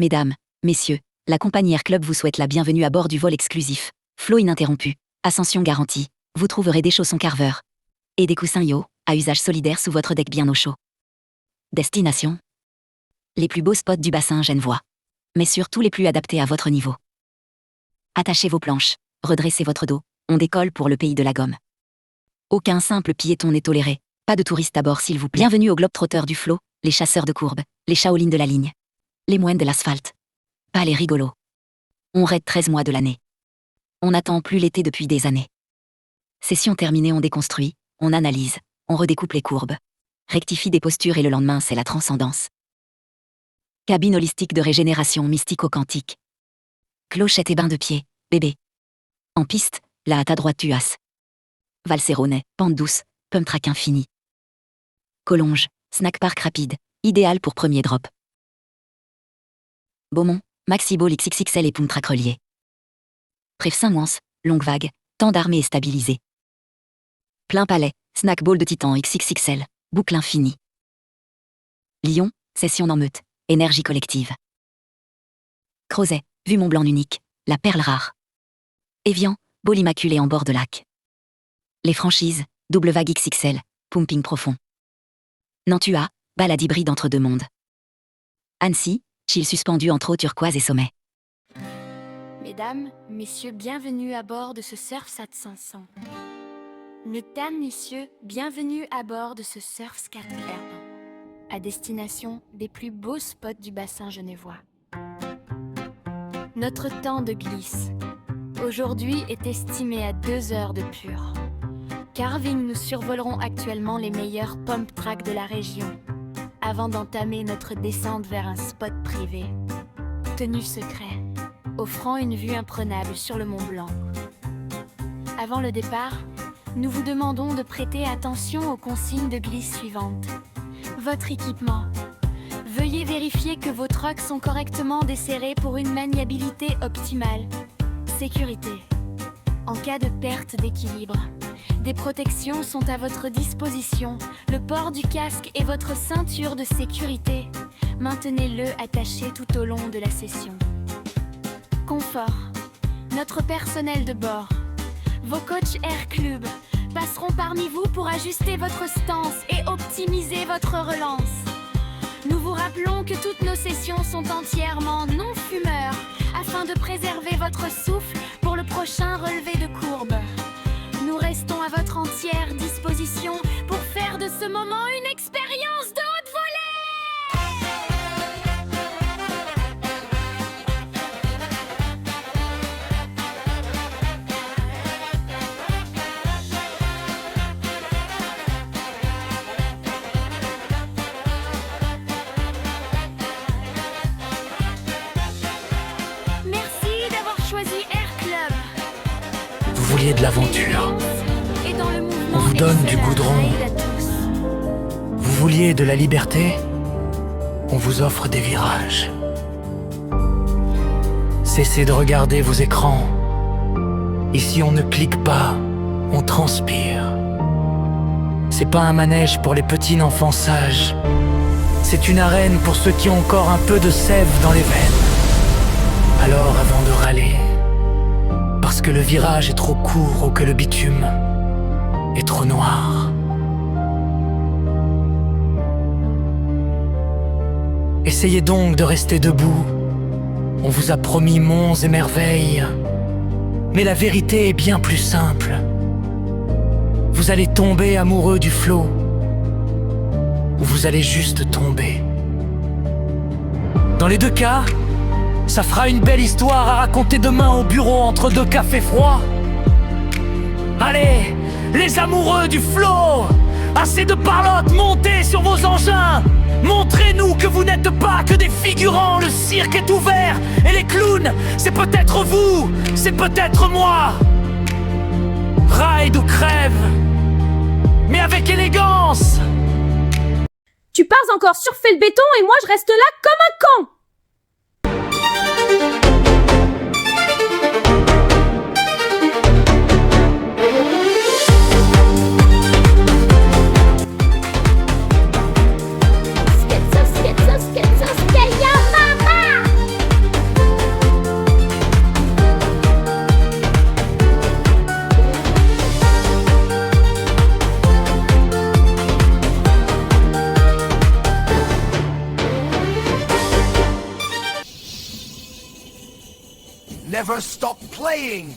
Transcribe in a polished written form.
Mesdames, messieurs, la compagnie Air Club vous souhaite la bienvenue à bord du vol exclusif. Flow ininterrompu, ascension garantie, vous trouverez des chaussons Carver et des coussins Yo, à usage solidaire sous votre deck bien au chaud. Destination: les plus beaux spots du bassin genevois, mais surtout les plus adaptés à votre niveau. Attachez vos planches, redressez votre dos, on décolle pour le pays de la gomme. Aucun simple piéton n'est toléré, pas de touristes à bord s'il vous plaît. Bienvenue aux globetrotters du flot, les chasseurs de courbes, les Shaolins de la ligne, les moines de l'asphalte. Pas les rigolos. On raide 13 mois de l'année. On n'attend plus l'été depuis des années. Session terminée, on déconstruit, on analyse, on redécoupe les courbes, rectifie des postures et le lendemain c'est la transcendance. Cabine holistique de régénération mystico-quantique. Clochette et bain de pied, bébé. En piste, là à ta droite tu as. Valséronet, pente douce, pump track infini. Collonges, snack park rapide, idéal pour premier drop. Beaumont, maxi ball XXXL et pump track relié. Préf Saint-Mouans, longue vague, temps d'armée et stabilisé. Plein palais, snack ball de titan XXXL, boucle infinie. Lyon, session en meute, énergie collective. Crozet, vue Mont Blanc unique, la perle rare. Évian, ball immaculé en bord de lac. Les franchises, double vague XXL, pumping profond. Nantua, balade hybride entre deux mondes. Annecy, chill suspendu entre eau turquoise et sommet. Mesdames, messieurs, bienvenue à bord de ce Surfsat 500. Mesdames, messieurs, bienvenue à bord de ce Surfscat R1, à destination des plus beaux spots du bassin genevois. Notre temps de glisse, aujourd'hui, est estimé à 2 heures de pur. Carving, nous survolerons actuellement les meilleurs pump tracks de la région, avant d'entamer notre descente vers un spot privé. Tenue secret, offrant une vue imprenable sur le Mont Blanc. Avant le départ, nous vous demandons de prêter attention aux consignes de glisse suivantes. Votre équipement. Veuillez vérifier que vos trucks sont correctement desserrés pour une maniabilité optimale. Sécurité. En cas de perte d'équilibre, des protections sont à votre disposition. Le port du casque et votre ceinture de sécurité. Maintenez-le attaché tout au long de la session. Confort. Notre personnel de bord, vos coachs Air Club, passeront parmi vous pour ajuster votre stance et optimiser votre relance. Nous vous rappelons que toutes nos sessions sont entièrement non-fumeurs, afin de préserver votre souffle pour le prochain relevé de courbe. Nous restons à votre entière disposition pour faire de ce moment une expérience de haute volée. Merci d'avoir choisi Air Club. Vous vouliez de l'aventure, Et dans le mouvement on vous donne du excellent, goudron. aide à tous. Vous vouliez de la liberté, on vous offre des virages. Cessez de regarder vos écrans. Ici on ne clique pas, on transpire. C'est pas un manège pour les petits enfants sages. C'est une arène pour ceux qui ont encore un peu de sève dans les veines. Alors avant de râler, parce que le virage est trop court ou que le bitume est trop noir, essayez donc de rester debout. On vous a promis monts et merveilles, mais la vérité est bien plus simple. Vous allez tomber amoureux du flot, ou vous allez juste tomber. Dans les deux cas, ça fera une belle histoire à raconter demain au bureau entre deux cafés froids. Allez, les amoureux du flot, assez de parlotte, montez sur vos engins. Montrez-nous que vous n'êtes pas que des figurants. Le cirque est ouvert et les clowns, c'est peut-être vous, c'est peut-être moi. Ride ou crève, mais avec élégance. Tu pars encore surfer le béton et moi je reste là comme un con. never stop playing.